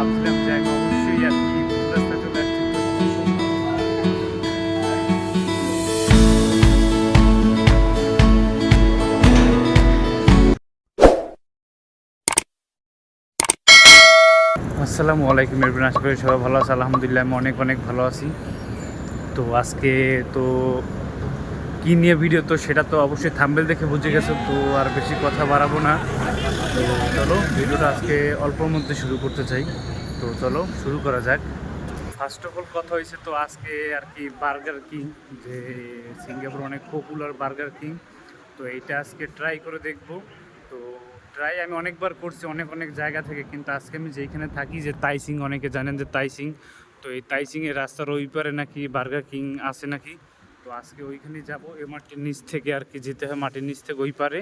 ভাবছিলাম যে আমি অবশ্যই আর কি ভুল রাস্তা চলে আসছি। আসসালামু আলাইকুম এভরিওয়ান, আশা করি সবাই ভালো আছে। আলহামদুলিল্লাহ আমি অনেক অনেক ভালো আছি। তো আজকে তো কী নিয়ে ভিডিও, তো সেটা তো অবশ্যই থাম্বনেল দেখে বুঝে গেছো। তো আর বেশি কথা বাড়াবো না, তো চলো ভিডিওটা আজকে অল্পর মধ্যে শুরু করতে চাই। তো চলো শুরু করা যাক। ফার্স্ট অফ অল কথা হয়েছে তো আজকে আর কি বার্গার কিং, যে সিঙ্গাপুর অনেক পপুলার বার্গার কিং, তো এইটা আজকে ট্রাই করে দেখব। তো ট্রাই আমি অনেকবার করছি অনেক অনেক জায়গা থেকে, কিন্তু আজকে আমি যেখানে থাকি যে তাইসিং, অনেকে জানেন যে তাইসিং, তো এই তাইসিংয়ের রাস্তার ওই পারে নাকি বার্গার কিং আছে নাকি। তো আজকে ওইখানে যাবো, এ মাটির নিচ থেকে আর কি যেতে হয়, মাটির নিচ থেকে ওই পারে।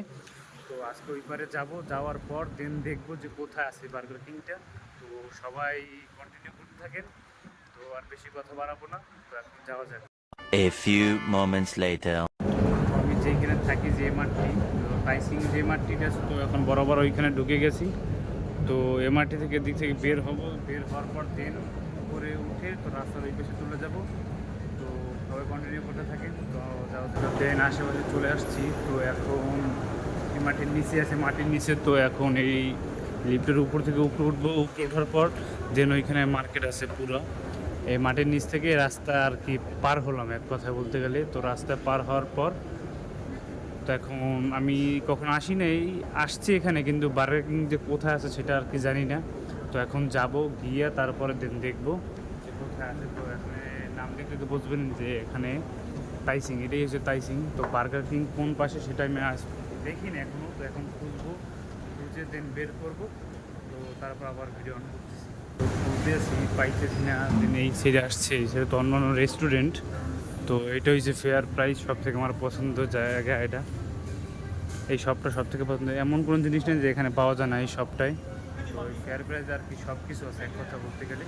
তো আজকে ওই পারে যাবো, যাওয়ার পর দেন দেখবো যে কোথায় আছে বার্গার কিংটা। তো সবাই কন্টিনিউ করতে থাকেন, তো আর বেশি কথা বাড়াবো না, তো এখন যাওয়া যাক। A few moments later. আমি যেখানে থাকি যে মাঠটি, তো তাইসিং যে মাঠটিটা আছে, তো এখন বরাবর ওইখানে ঢুকে গেছি। তো এমআরটি থেকে দিক থেকে বের হব, বের হওয়ার পর দেন উপরে উঠে তো রাস্তার ওই পাশে চলে যাব। তো সবাই কন্টিনিউ করতে থাকেন, তো যাওয়া দেন আশেপাশে চলে আসছি। তো এখন এই মাটির নিচে আছে, মাটির নিচে তো এখন এই লিফটের উপর থেকে উপরে উঠবো, উপরে ওঠার পর দেন ওইখানে মার্কেট আছে পুরো। এই মাটির নিচ থেকে রাস্তা আর কি পার হলাম এক কথায় বলতে গেলে। তো রাস্তা পার হওয়ার পর তো এখন আমি কখনো আসি নাই, আসছি এখানে, কিন্তু বার্গার কিং যে কোথায় আছে সেটা আর কি জানি না। তো এখন যাব, গিয়ে তারপরে দেন দেখবো যে কোথায় আছে। তো এখানে নাম দেখলে তো বুঝবেন যে এখানে তাইসিং, এটাই হচ্ছে তাইসিং। তো বার্গার কিং কোন পাশে সেটা আমি দেখিনি এখনও, তো এখন খুঁজবো, খুঁজে দেন বের করবো। তো তারপর আবার ভিডিও অন করতেছি। তো খুঁজতেছি পাইতেছি না, দেন এই ছেড়ে আসছে, সেটা তো অন্য রেস্টুরেন্ট। তো এটা হচ্ছে ফেয়ার প্রাইস, সব থেকে আমার পছন্দ জায়গা এটা। এই শপটা সব থেকে পছন্দ, এমন কোনো জিনিস নেই যে এখানে পাওয়া যায় না এই শপটায়। তো ওই ফেয়ার প্রাইস আর কি সব কিছু আছে এক কথা বলতে গেলে।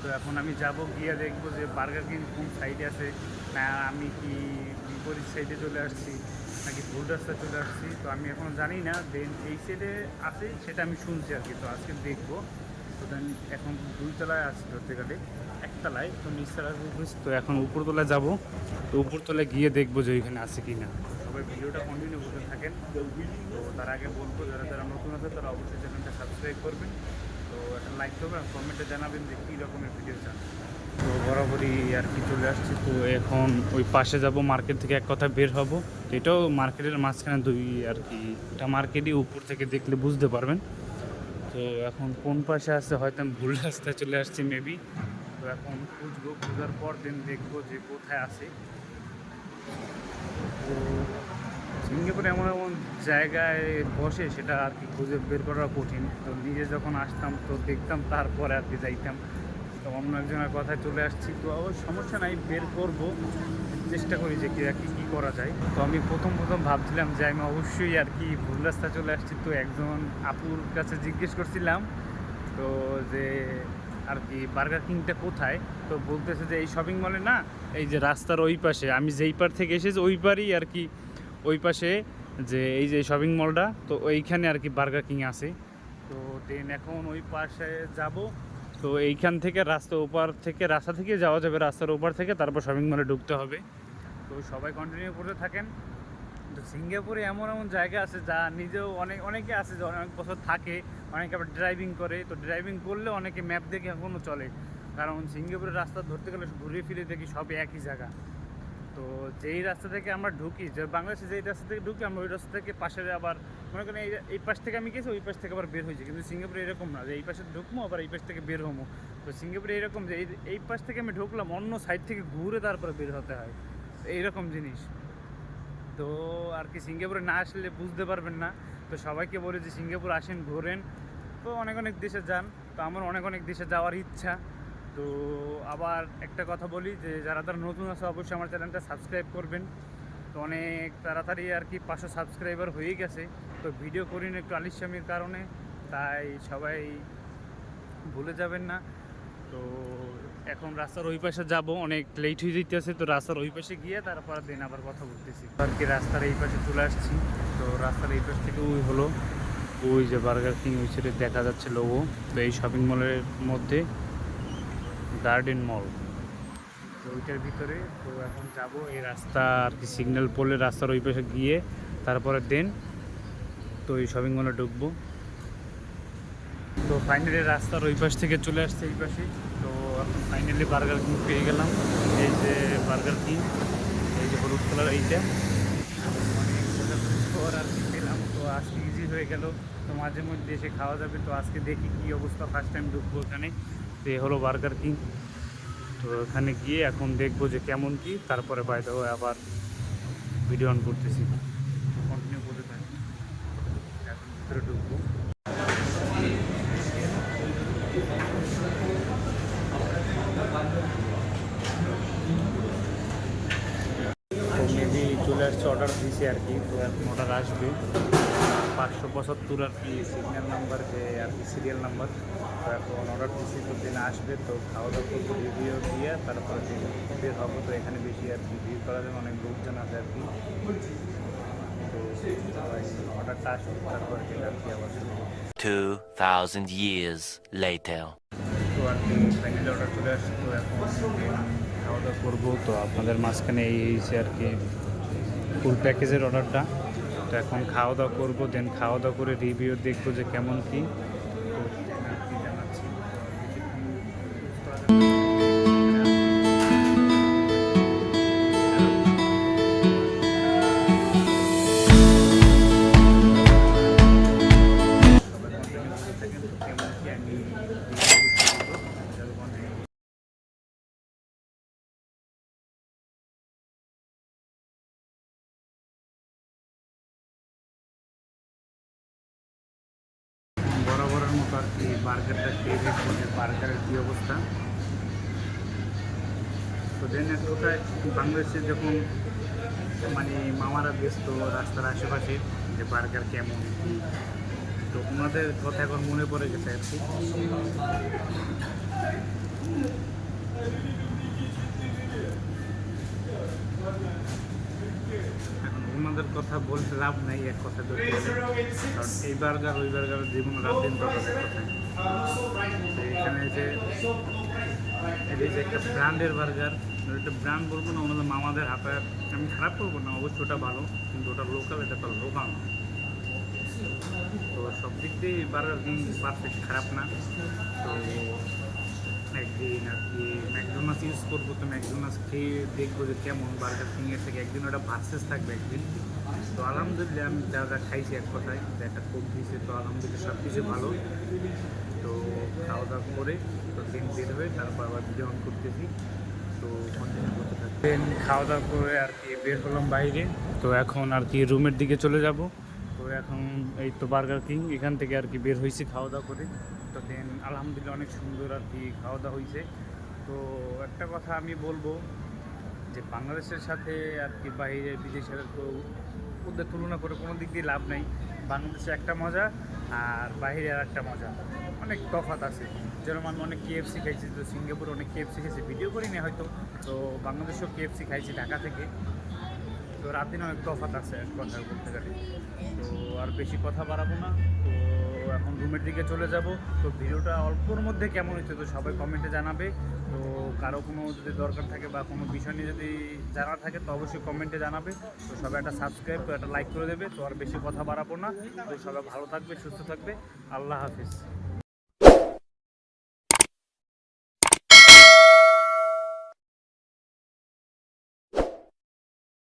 তো এখন আমি যাব, গিয়ে দেখবো যে বার্গার কিং কোন সাইডে আছে, না আমি কি বিপরীত সাইডে চলে আসছি নাকি ভুল রাস্তায় চলে আসছি, তো আমি এখনও জানি না। দেন এই সাইডে আছে সেটা আমি শুনছি আর কি, তো আজকে দেখবো। তো দেন এখন দুইতলায় আছি ধরতে গেলে, একতলায়, তো নিচতলায় উপরে, তো এখন উপরতলায় যাব। তো উপরতলায় গিয়ে দেখবো যে ওইখানে আছে কি না। সবাই ভিডিওটা কন্টিনিউ করতে থাকেন। তো তার আগে বলবো যারা যারা নতুন আছে তারা অবশ্যই চ্যানেলটা সাবস্ক্রাইব করবেন। তো একটা লাইক করবেন, কমেন্টে জানাবেন যে কী রকমের ভিডিও চান। তো বরাবরই আর কি চলে আসছি। তো এখন ওই পাশে যাব, মার্কেট থেকে এক কথা বের হব। তো এটাও মার্কেটের মাঝখানে দুই আর কি, এটা মার্কেটই, উপর থেকে দেখলে বুঝতে পারবেন। তো এখন কোন পাশে আছে হয়তো আমি ভুল রাস্তায় চলে আসছি মেবি। তো এখন খুঁজবো, খোঁজার পর দিন দেখবো যে কোথায় আছে। তো সিঙ্গাপুরে এমন এমন জায়গায় বসে সেটা আর কি খুঁজে বের করা কঠিন। তো নিজে যখন আসতাম তো দেখতাম, তারপরে আর কি যাইতাম। তো অন্য একজনের কথায় চলে আসছি, তো সমস্যা নাই, বের করব, চেষ্টা করি যে কী করা যায়। তো আমি প্রথম ভাবছিলাম যে আমি অবশ্যই আর কি ভুল রাস্তা চলে আসছি। তো একজন আপুর কাছে জিজ্ঞেস করছিলাম, তো যে আর কি বার্গার কিংটা কোথায়, তো বলতেছে যে এই শপিং মলে না, এই যে রাস্তার ওই পাশে, আমি যেই পার থেকে এসেছি ওই পারই আর কি, ওই পাশে যে এই যে শপিং মলটা, তো ওইখানে আর কি বার্গার কিং আছে। তো দেন এখন ওই পাশে যাব। তো এইখান থেকে রাস্তা ওপার থেকে, রাস্তা থেকে যাওয়া যাবে, রাস্তার ওপার থেকে তারপর শপিং মলে ঢুকতে হবে। তো সবাই কন্টিনিউ করতে থাকেন। তো সিঙ্গাপুরে এমন এমন জায়গা আছে যা নিজেও অনেকে আছে যে অনেক বছর থাকে, অনেকে আবার ড্রাইভিং করে। তো ড্রাইভিং করলে অনেকে ম্যাপ দেখে এখনও চলে, কারণ সিঙ্গাপুরের রাস্তা ধরতে গেলে ঘুরে ফিরে দেখি সব একই জায়গা। তো যেই রাস্তা থেকে আমরা ঢুকি, যে বাংলাদেশে যেই রাস্তা থেকে ঢুকি আমরা, ওই রাস্তা থেকে পাশের আবার মনে করেন এই পাশ থেকে আমি গেছি, ওই পাশ থেকে আবার বের হয়েছি। কিন্তু সিঙ্গাপুরে এরকম না যে এই পাশে ঢুকবো আবার এই পাশ থেকে বের হবো। তো সিঙ্গাপুরে এরকম যে এই পাশ থেকে আমি ঢুকলাম, অন্য সাইড থেকে ঘুরে তারপরে বের হতে হয়, এইরকম জিনিস। তো আর কি সিঙ্গাপুরে না আসলে বুঝতে পারবেন না। তো সবাইকে বলি যে সিঙ্গাপুর আসেন, ঘোরেন। তো অনেক অনেক দেশে যান, তো আমার অনেক অনেক দেশে যাওয়ার ইচ্ছা। তো আবার একটা কথা বলি যে যারা যারা নতুন আছে অবশ্যই আমার চ্যানেলটা সাবস্ক্রাইব করবেন। তো অনেক তাড়াতাড়ি আর কি 500 সাবস্ক্রাইবার হয়ে গেছে। তো ভিডিও করি না একটু আলিস্যামির কারণে, তাই সবাই ভুলে যাবেন না। তো এখন রাস্তার ওই পাশে যাবো, অনেক লেট হয়ে যেতেছে। তো রাস্তার ওই পাশে গিয়ে তারপর দিন আবার কথা বলতেছি আর কি। রাস্তার এই পাশে চলে আসছি। তো রাস্তার এই পাশ থেকে ওই হলো ওই যে বার্গার কিং ওই সাইডে দেখা যাচ্ছে লোগো। তো এই শপিং মলের মধ্যে গার্ডেন মল, তো ওইটার ভিতরে। তো এখন যাব এই রাস্তা আর কি সিগন্যাল পোলের রাস্তার ওই পাশে গিয়ে তারপরে দেন তো এই শপিং মলে ঢুকবো। তো ফাইনালি রাস্তার ওই পাশ থেকে চলে আসছে এই পাশে। তো এখন ফাইনালি বার্গার কিং পেয়ে গেলাম। এই যে বার্গার কিং, এই যে হলুদ কালার এইটা পর আর কি পেলাম। তো আজকে ইজি হয়ে গেল, তো মাঝে মধ্যে এসে খাওয়া যাবে। তো আজকে দেখি কী অবস্থা, ফার্স্ট টাইম ঢুকবো এখানে। তো এ হলো বার্গার কিং। তো এখানে গিয়ে এখন দেখবো যে কেমন কি, তারপরে বাইরে হয়ে আবার ভিডিও অন করতেছি, কন্টিনিউ করতে থাকি। এখন ভিতরে ঢুকবো। তো মেবি চলে আসছে, অর্ডার দিয়েছি আর কি। তো এখন অর্ডার আসবে 575 আর কি সিগন্যাল নাম্বার, যে আর কি সিরিয়াল নাম্বার। তো এখন অর্ডার দিচ্ছি, তো দিন আসবে। তো খাওয়া দাওয়া করবো, রিভিউ দিয়ে তারপরে দিন বের হবো। তো এখানে বেশি আর কি ভিড় করা যাবে, অনেক লোকজন আছে আর কি। তো অর্ডারটা আসবে, তারপরে দিন আর কি আবার শুরু হবে। 2000 years later. তো আর কি ফাইনালি অর্ডার চলে আসছে। তো এখন খাওয়া দাওয়া করবো। তো আপনাদের মাঝখানে এই হয়েছে আর কি ফুল প্যাকেজের অর্ডারটা। তো এখন খাওয়া দাওয়া করবো, দেন খাওয়া দাওয়া করে রিভিউ দেখবো যে কেমন কি। তো আর কি জানাচ্ছি। কেমন কি আমি বরাবরের মতো আর কি বার্গারটা খেয়ে দেখবো যে বার্গারের কী অবস্থা। তো দেন এক কথায় বাংলাদেশে যখন মানে মামারা ব্যস্ত রাস্তার আশেপাশে, যে বার্গার কেমন কী, তো ওনাদের কথা এখন মনে পড়ে গেছে আর কি। এখন ওনাদের কথা বলতে লাভ নাই, এক কথা ধরতে গেলে। কারণ এই বার্গার ওই বার্গারের যে কোনো রাত দিন তখন এক কথায়। তো এখানে যে এই যে একটা ব্র্যান্ডের বার্গার, একটা ব্র্যান্ড বলবো না, ওনাদের মামাদের হাতে। আমি খারাপ করবো না, অবশ্যই ওটা ভালো, কিন্তু ওটা লোকাল, এটা তো লোকাল। তো সব দিক দিয়ে বার্গার কিং পারফেক্ট, খারাপ না। তো একদিন আর কি ম্যাকডোনাল্ডস ইউজ করবো। তো ম্যাকডোনাল্ডস খেয়ে দেখবো যে কেমন বার্গার কিংয়ের থেকে। একদিন ওটা ভার্সেস থাকবে একদিন। তো আলহামদুলিল্লাহ আমি যা যা খাইছি এক কথায় দেখা খুব দিয়েছে। তো আলহামদুলিল্লাহ সব কিছু ভালো। তো খাওয়া দাওয়া করে তো দিন বের হয়ে তারপর আবার ভিডিও অন করতেছি। তো কন্টিনিউ করতে থাকি। দেন খাওয়া দাওয়া করে আর কি বের হলাম বাইরে। তো এখন আর কি রুমের দিকে চলে যাব। তো এখন এই তো বার্গার কিং এখান থেকে আর কি বের হয়েছি খাওয়া দাওয়া করে। তো দেন আলহামদুলিল্লাহ অনেক সুন্দর আর কি খাওয়া দাওয়া হয়েছে। তো একটা কথা আমি বলবো যে বাংলাদেশের সাথে আর কি বাইরের বিদেশের তো ওদের তুলনা করে কোনো দিক দিয়ে লাভ নেই। বাংলাদেশে একটা মজা আর বাইরে আর একটা মজা, অনেক তফাৎ আছে। যেমন আমি অনেক কেএফসি খাইছি, তো সিঙ্গাপুরে অনেক কেএফসি খাইছি, ভিডিও করিনি হয়তো। তো বাংলাদেশেও কেএফসি খাইছি ঢাকা থেকে। তো রাত দিন অনেক তফাৎ আছে এক কথা বলতে গেলে। তো আর বেশি কথা বাড়াবো না। তো এখন রুমের দিকে চলে যাব। তো ভিডিওটা অল্পর মধ্যে কেমন হচ্ছে তো সবাই কমেন্টে জানাবে। তো কারো কোনো যদি দরকার থাকে বা কোনো বিষয় নিয়ে যদি জানা থাকে তো অবশ্যই কমেন্টে জানাবে। তো সবাই একটা সাবস্ক্রাইব একটা লাইক করে দেবে। তো আর বেশি কথা বাড়াবো না। তো সবাই ভালো থাকবে, সুস্থ থাকবে। আল্লাহ হাফিজ।